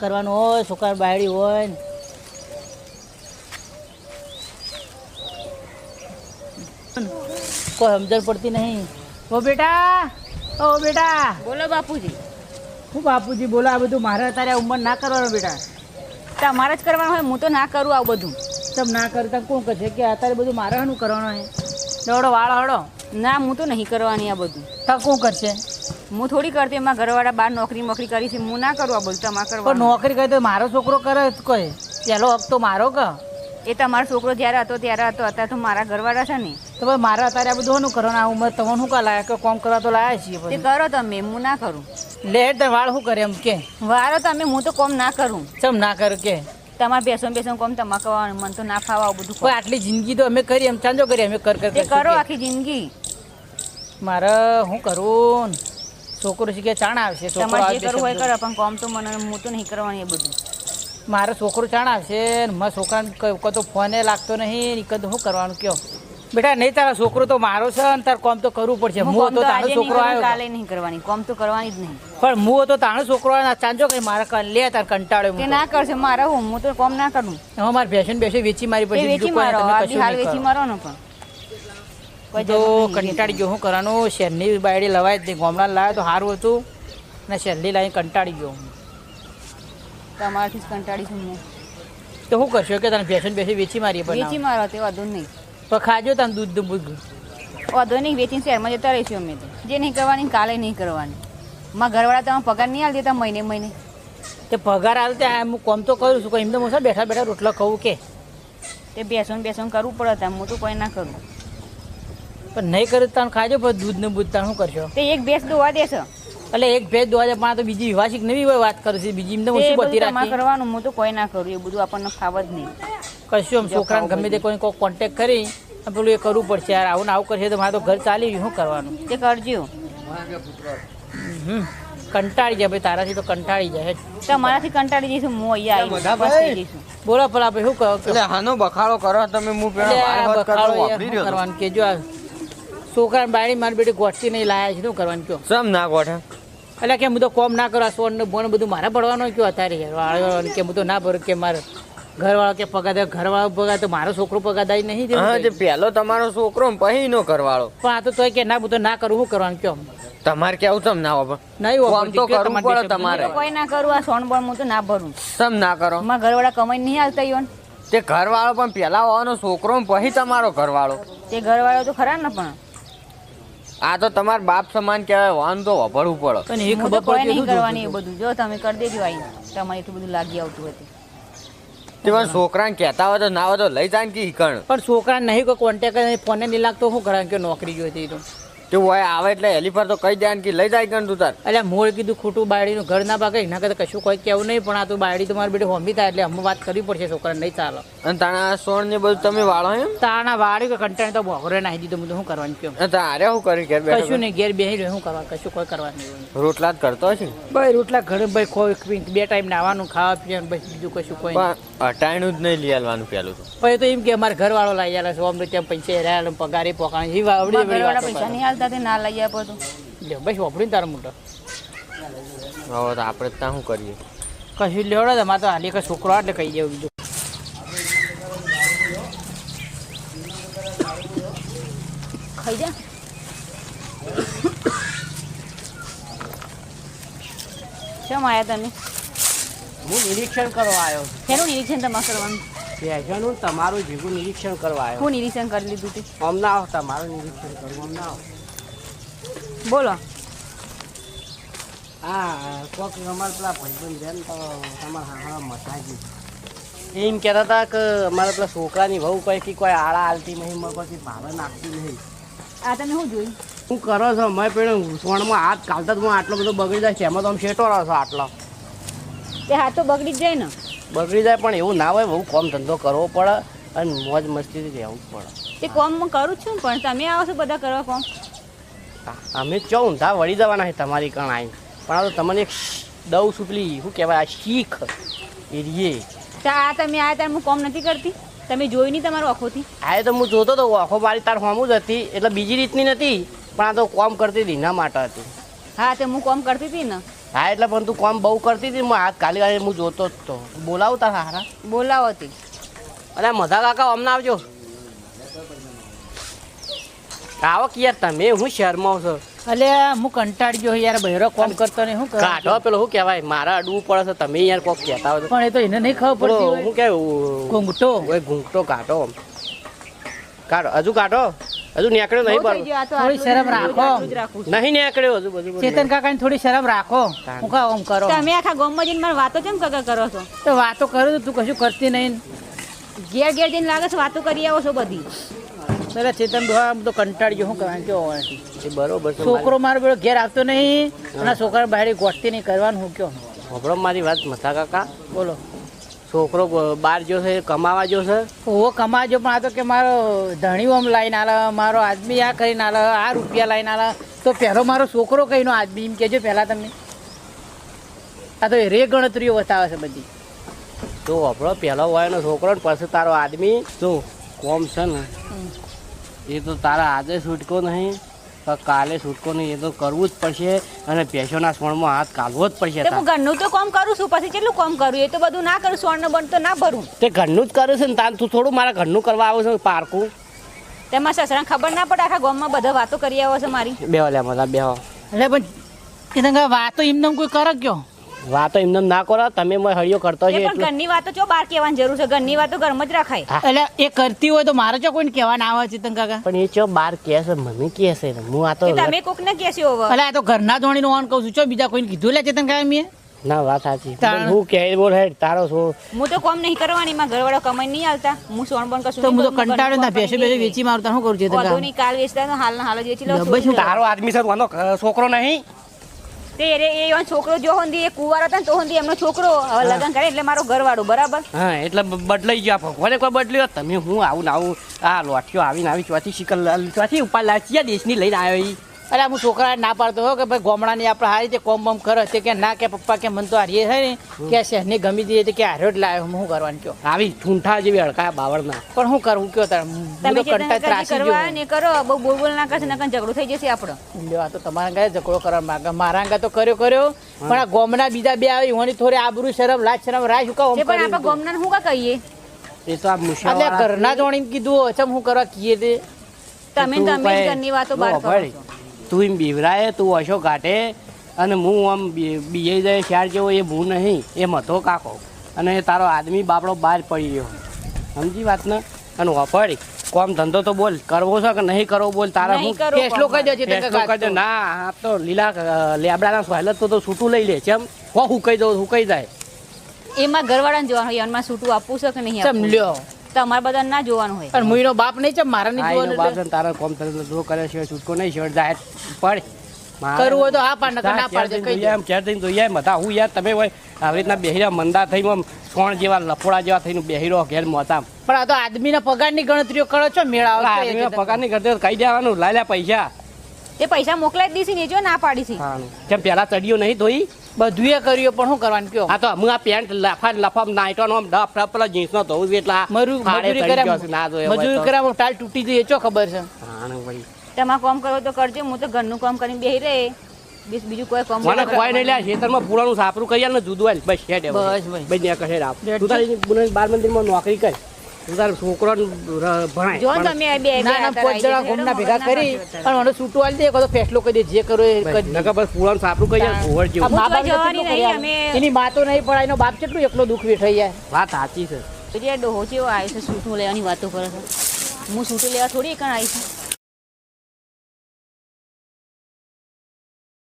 કરવાનું હોય, છોકરા બાયડી હોય ને કોઈ સમજણ પડતી નહીં. ઓ બેટા બોલો બાપુજી. હું બાપુજી બોલો? આ બધું મારે અત્યારે આ ઉંમર ના કરવાનું બેટા. તમારે જ કરવાનું હોય, હું તો ના કરું આવું બધું. તમ ના કરતા કોણ કહે કે અત્યારે બધું મારે શું કરવાનું હોય? દોડો વાળ હડો. ના, હું તો નહીં કરવાની આ બધું. તો કોણ કરશે? હું થોડી કરતી, એમાં ઘરવાળા બહાર નોકરી કરી છે, હું ના કરું આ બધું. તમારે પણ કરવાનું. નોકરી કરે તો મારો છોકરો કરે જ કોઈ. પહેલો હક તો મારો કે એ તમારો છોકરો જ્યારે હતો ત્યારે હતો, અત્યારે તો મારા ઘરવાળા છે ને. તો ભાઈ મારે અત્યારે આ બધું શું કરવાનું? આ ઉંમર તમને શું કા લાયા કે કોમ કરવા તો લાયા છીએ તે પછી. કરો તમે, હું ના કરું. લે તે વાળ શું કરે એમ કે? વારો તમે, હું તો કોમ ના કરું. ચમ ના કરે કે? તમારે બેસો કોમ તમારે કરવાનું, મને તો ના ફાવા આવું બધું. કોઈ આટલી જિંદગી તો અમે કરી એમ ચાંજો કરી અમે કર તે કરશું કરો કે. આખી જિંદગી. મારે શું કરું? છોકરો શીખે ચાણ આવશે. છોકરો તમારે જે આવશે કરવું હોય શબ્દ. કરો, પણ કોમ તો મને, હું તો નહીં કરવાની એ બધું. મારો છોકરો ચાણ આવશે ને મારા છોકરાને કોઈ તો ફોને લાગતો નહીં. કદ શું કરવાનું કયો? બેટા નહીં, તારા છોકરો તો મારો છે ને તાર કોમ તો કરવું પડશે. હું હું કોમ તો તો તારો આજે નહીં છોકરો કરું, આવ્યો કાલે નહીં કરવાની. કોમ તો કરવાની જ નહીં. પણ હું તો તારો છોકરો આવ્યો ચાંજો કઈ મારા લે તાર કંટાળ્યો. તે ના કરશે મારે, હું તો કોમ ના કરું. હવે મારે ભેશન બેસે વેચી મારી તે પછી વેચી બીજું કોઈ મારો, તમે આ કશું હાલ નહીં વેચી કરો. મારો ને. પણ કોઈ તો જરૂર નહીં. કંટાળી ગયો. શું કરવાનું? શહેરની બાયડી લવાય જ નહીં. ગામડા લાવ્યો તો સારું હતું ને શહેરની લાવીને કંટાળી ગયો. તમારાથી જ કંટાળી છું હું. તો શું કરશો કે તને ભેશન બેસી વેચી મારી વેચી મારો તે વાંધો નહીં. પણ ખાજો તને દૂધ બૂધ. વાંધો નહીં, વેચીને શહેરમાં જતા રહીશું અમે તો. જે નહીં કરવાની કાલે નહીં કરવાની. મારા ઘરવાળા તમે પગાર નહીં આલી દેતા મહિને? તે પગાર હાલતે હું કોમ તો કરું છું. એમ તો હું બેઠા બેઠા રોટલા ખાવું કે? તે બેસો કરવું પડે તમે, હું તો કોઈ ના કરું. પણ નહીં કર્યું તને ખાજો પણ દૂધ ને બૂધ તને શું કરશો? તે એક ભેંસ દોવા દેશે. એટલે એક ભેજ 2005 તો બીજી વિવાસિક નવી હોય વાત કરું છું. બીજી એમને તે ઓછી બધી બધું તમારે રાખી કરવાનું, હું તો કોઈ ના કરું. એ બધું આપણને ફાવ જ નહીં. કશું આમ છોકરાને ગમે તે કોઈ કોન્ટેક્ટ કરી પેલું એ કરવું પડશે યાર. આવું ને આવું કરશે તો મારે તો ઘર ચાલી રહ્યું. શું કરવાનું? તે કરજો. કંટાળી જાય ભાઈ, તારાથી તો કંટાળી જાય. તમારાથી કંટાળી જઈશું, હું અહીંયા આવીશ, બસ થઈ જઈશું. બોલો પેલા ભાઈ શું કહો? એટલે હાનો બખાડો કરો તમે? હું પેલા વાળ વાત કરવા વાપરી રહ્યો હતો. કરવાનું કે જો આ છોકરા બાળી મારી બેટી ગોઠતી નહીં લાયા છે. શું કરવાનું કયો? સમ ના ગોઠે એટલે કે હું તો કોમ ના કરવા સોન ને બોન બધું મારે પડવાનું કયો અત્યારે યાર? વાળો કે હું તો ના ભરું કે મારે ઘરવાળો કે પગાર દે, ઘરવાળો પગાર તો મારો છોકરો પગાર દાઈ નહીં દેવું હા, કંઈ. જે પેલો તમારો છોકરો ને પછી નો કરવાળો. પણ આ તો તોય કે ના હું તો ના કરું. શું કરવાનું કયો? તમારે કેવું સમ ના હોવ? નહીં કોમ વાપરતી, તો કયો કરવું તમારી પડે દેશે? તમારે. હું તો કોઈ ના કરું. આ સોન બોન હું તો ના ભરું. સમ ના કરો. મારા ઘરવાળા કમાઈ નહીં આવતા ઈવન. તે ઘરવાળો પણ પેલા હોવાનો છોકરો ને પછી તમારો ઘરવાળો. તે ઘરવાળો તો ખરા ને. પણ આ તો તમારા બાપ સમાન કહેવાય. વાન તો વાપરવું પડે. પણ એ હું તો ખબર કોઈ પડતી નહીં શું કરવાની એ જોતું? બધું. જો તમે કરી દેજો આવીને, તમારે એટલું બધું લાગી આવતું હતું. તે પણ છોકરાને કહેતા હોય તો ના હોય તો લઈ જાય ને કે ઈકણ. પણ છોકરાને નહીં કોઈ કોન્ટેક્ટ ફોને નહીં લાગતો. શું કરવાનું કે નોકરી જોઈતી તો? તે હોય આવે એટલે હેલીફર તો કહી દે કે લઈ જાય કણ તું તાર. એટલે મોડ કીધું ખોટું બાયડીનું ઘર ના ભાગે એના કરતા કશું કોઈ કહેવું નહીં. પણ આ તો બાયડી તો મારી બેટી હોમી થાય એટલે અમે વાત કરવી પડશે. છોકરાને નહીં ચાલો. અને તાણા સોણ ને બધું તમે વાળો એમ? તાણા વાળી કે કંટાળી તો બહોરે નાખી દીધું. બધું શું કરવાનું કયો? અને તારે શું કરી ઘેર બેઠો કશું નહીં, ઘેર બેસી રહ્યો. શું કરવાનું? કશું કોઈ કરવાનું નહીં. રોટલા જ કરતો હશે ને? ભાઈ રોટલા ઘરે ભાઈ કોઈ 2 ટાઈમ નાવાનું ખાવા પીવાનું બસ બીજું કશું કોઈ નહીં. પણ અટાણું જ નહીં લઈ આવવાનું પેલું તો. પછી તો એમ કે અમારે ઘરવાળો લાવી આલે છે અમને ત્યાં પૈસા રહ્યા પગારે પોકાણી એ વાવડી મારા ઘરવાળા પૈસા નહીં હાલતા તે ના લઈ આપો તો. બસ વાપરીને તારો મોટો હવે તો આપણે ત્યાં શું કરીએ? કશું લેવડો તમારે તો હાલી એક છોકરો એટલે કહી દેવું બીજું. ખાઈ જા. કેમ આયા તમે? હું નિરીક્ષણ કરવા આવ્યો છું. શેનું નિરીક્ષણ તમારે કરવાનું? ભેંસોનું તમારું જીવું નિરીક્ષણ કરવા આવ્યો. હું નિરીક્ષણ કરી લીધું તે. આમ ના આવો, તમારું નિરીક્ષણ કરવું આમ ના આવો. બોલો. હા, કોક અમારે પેલા ભાઈબંધ છે ને તો તમારા હારા મસાજી એમ કહેતા હતા કે અમારે પેલા છોકરાની વહુ કોઈ આળા હાલતી નહીં, મને પછી ભાવે નાખતી નહીં. આ તમે શું જોયું? શું કરો છો? મેં પેલું સોણમાં હાથ કાલતા જ હું આટલો બધો બગડી જાય છે. એમાં તો આમ શેટો રહો છો આટલો તે હાથ તો બગડી જ જાય ને. બગડી જાય. પણ એવું ના હોય, બહુ કોમ ધંધો કરવો પડે અને મોજ મસ્તીથી રહેવું પડે. તે કોમ હું કરું જ છું, પણ તમે આવો છો બધા કરવા કોમ. અમે ચો ઊંધા વળી જવાના છે તમારી કણ આવી. પણ આ તો તમને એક દઉં સુપલી શું કહેવાય, આ શીખ એરિયે તો આ તમે આ ત્યારે હું કોમ નથી કરતી? તમે જોયું નહીં તમારું આંખોથી? આ તો હું જોતો હતો આખો મારી તાર હોમું જ હતી, એટલે બીજી રીતની નથી. પણ આ તો કોમ કરતી હતી એના માટે હતી. હા, તે હું કોમ કરતી હતી ને હા એટલે પણ તું કોમ બહુ કરતી હતી હું હાથ કાલી કાલી હું જોતો જ તો બોલાવું તારા હારા બોલાવો તે અરે મધા કાકા અમને આવજો આવો કે યાર તમે હું શહેરમાં છો એટલે હું કંટાળી ગયો યાર બહેરો કોમ કરતો નહીં શું કાઢો પેલો શું કહેવાય મારા અડવું પડે છે તમે યાર કોક કહેતા હોય તો. પણ એ તો એને નહીં ખબર પેલો પડતી શું હોય. કે ઘૂંઘટો ઓય ઘૂંઘટો કાઢો કાઢો હજુ કાઢો હજુ નીકળ્યો નહીં બહુ થઈ બરોબર ગયું, આ તો થોડી આટલું શરમ જ રાખો. આટલું જ રાખું છું. નહીં નીકળ્યો હજુ બધું ચેતન કાકાની થોડી શરમ રાખો. હું કહું આમ કરો તમે આખા ગામમાં જઈને મારી વાતો કેમ કરો છો તો વાતો કરું તો તું કશું કરતી નહીં. ઘેર ઘેર જઈને લાગે છે વાતો કરી આવો છો બધી પેલા ચેતન ડોહા આમ તો કંટાળી ગયો શું કરવાનું કેવો હોવાથી. એ બરોબર છે છોકરો મારો પેલો ઘેર આવતો નહીં અને છોકરા બહાર ગોઠતી નહીં કરવાનું હું કયો હબળો મારી વાત મથા કાકા બોલો. છોકરો બહાર જો છે કમાવા જો છે ઓવો કમાજો પણ આ તો કે મારો ધણી આમ લાઈને આલે મારો આદમી આ કરીને આલે આ રૂપિયા લાઈને આલે તો પહેલો મારો છોકરો કઈનો આદમી એમ કહેજો પહેલાં તમે. આ તો રે ગણતરીઓ બતાવે છે બધી. તો હબળો પહેલો વયનો છોકરો ને પછી તારો આદમી તો કોમ છે ને એ તો તારા આજે છૂટકો નહીં તો કાલે છૂટકો નહીં એ તો કરવું જ પડશે અને પેશોના સોણમાં હાથ કાઢવો જ પડશે તો હું ઘરનું તો કામ કરું છું પછી કેટલું કામ કરું એ તો બધું ના કરું સોણનું બંધ તો ના ભરું તે ઘરનું જ કરે છે ને તાર તું થોડું મારા ઘરનું કરવા આવો છે પારકું તેમાં સસરાને ખબર ના પડે આખા ગામમાં બધા વાતો કરી આવો છો મારી બેહો લે મજા બેહો એટલે પણ એ તને વાતો એમને કોઈ કરે કયો વાતો એમને ના કરો તમે મને હળિયો કરતો એ છે પણ એટલે ઘરની વાતો ચો બહાર કહેવાની જરૂર છે ઘરની વાતો ઘરમાં જ રખાય એટલે એ કરતી હોય તો મારે ચો કોઈને કહેવા ના આવે ચેતન કાકા. પણ એ ચો બાર કહે છે મને કહે છે હું આ તો કે તમે કોક ને કહેશો હવે એટલે આ તો ઘરના ધોણીનું ઓન કહું છું ચો બીજા કોઈને કીધું લે ચેતન કાકા મેં. ના વાત સાચી તાણ. હું કહે બોલ હેડ તારો છો હું તો કામ નહીં કરવાની માં ઘરવાળો કમાઈ નહીં આવતા હું સોણ પણ કશું તો હું તો નહીં કરું, કંટાળ્યો ના ઘરનું ભેંસો કામ બેસો નહીં વેચી મારતા શું કરું ચેતન વાંધો કાકા. નહીં, કાલ વેચતા તો હાલના હાલ જ વેચી લઉં ડબ્બા શું તારો આદમી છે વાનો છોકરો નહીં તે એ એનો છોકરો જો હોંદી એ કુંવારો હતા ને તો હોંદી એમનો છોકરો હવે લગ્ન કરે એટલે મારો ઘરવાળો બરાબર હા એટલે બદલાઈ ગયા ભગવાને કોઈ બદલ્યો તમે હું આવું ને આવું આ લોઠીઓ આવીને આવી ચોથી શિકલ ચોથી ઉપર લાચિયા દેશની લઈને આવ્યો ઈ અરે હું છોકરાને ના પાડતો હો કે ભાઈ ગામડાની આપણે હારી રીતે કોમ બમ કરે તે કે ના કે પપ્પા કે મને તો હારીએ છે ને કે શહેરની ગમી દઈએ કે હાર્યો જ લાવ્યો હું કરવાનું કયો. આવી ઠૂંઠા જેવી હડકાયા બાવળના પણ શું કરવું કયો તારે હું તમે તો કંટાળ ત્રાસી કરવા ગયો. ને કરો બહુ બોલ બોલ ના કરશે નકર ઝઘડો થઈ જશે આપણો લ્યો, આ તો તમારા ગાય ઝઘડો કરવા માંગે મારા અંગા તો કર્યો પણ આ ગામના બીજા બે આવી હોની થોડી આબરૂ શરમ લાજ શરમ રાજ શું કહું તે પણ આપણે ગોમના હું કા કહીએ એ તો આ એટલે મુસાવાળા ઘરના જોડીને કીધું અચમ હું કરવા કીએ તે તમે તું તમે જ ભાઈ ઘરની વાતો બહાર લો કરો ભાઈ. છો. તું એમ બીવરાય તું અશો કાઢે અને હું આમ બીએ જાય શાર જેવો એ ભૂ નહીં એ મતો કાકો અને તારો આદમી બાપડો બહાર પડી ગયો સમજી વાત ને અને વફાડી કોમ ધંધો તો બોલ કરવો છે કે નહીં કરવો બોલ તારા નહીં હું કરો ફેસલો કોમ. કહી દો ચેતન ફેસલો કાકા કરજો. ના આ તો લીલા લેબડાના સહેલત તો છૂટું લઈ લે છે એમ હો હુકાઈ દઉં હુકાઈ જાય એમાં ઘરવાળાને જોવાનું હોય એમાં છૂટું આપવું છે કે નહીં ચમ આપવું? લ્યો તમારે બધાને ના જોવાનું હોય અને મુઈનો બાપ નહીં ચમ મારા નહીં આ એનો બાપ જોવાનું છે ને તારા કોમ ધંધો કરે છે છૂટકો નહીં છે જાય પડે કરવું હોય તો હા પાડ નકર ના પાડજે કહી દે. એમ ક્યારે થઈને જોઈએ એમ બધા હું યાર તમે હોય આવી રીતના બેહીરા મંદા થઈને આમ સોણ જેવા લફોડા જેવા થઈને બેહીરો ઘેર મોતા પણ આ તો આદમીના પગારની ગણતરીઓ કરો છો મેળા પગાર નહીં કરતો કહી દેવાનું લાય લે પૈસા તે પૈસા મોકલાઈ જ દીધી ને જો ના પાડી છે જેમ પેલા ચડિયો નહીં ધોઈ બધું એ કર્યું પણ શું કરવાનું કયો આ તો હું આ પેન્ટ લફા નાઈટો નો ડફ ડફ પેલા જીન્સ નો ધોવું છું એટલે આ ફાડે મજૂરી ચડી ગયો છે. ના ધોયો હોય મજૂરી તો. કર્યા ટાલ તૂટી ગઈ એ ચો ખબર છે. હાણ ભાઈ. તમારે કામ કરો તો કરજો હું તો ઘરનું કામ કરીને બેહી રહે બીજું કોઈ કામ મને કોઈ નહીં લે ખેતરમાં પૂરાનું સાપરું કરી આલ ને જુદું આલ બસ હેડ બસ ભાઈ. ભાઈ ત્યાં કહે રાપ તું તારી બુને બાર મંદિરમાં નોકરી કર તું તારા છોકરો ભણાય જો પણ તમે બે ના ના પોચ જણા ઘૂમના ભેગા કરી પણ મને છૂટું આલી દે તો ફેસલો કરી દે જે કરો એ કરી દે. નકર બસ પૂરાનું સાપરું કરી આલ ભોવડ આ જેવું મા બાપને જવાની કેટલું નહીં, કરી અમે- આલે? એની માં તો નહીં પણ એનો બાપ કેટલું એકલો દુઃખ વેઠાઈ જાય. વાત સાચી છે ડોહો જેવો આવ્યો છે સૂટું લેવાની વાતો કરે છે હું સૂટું લેવા થોડી કણ આવી છું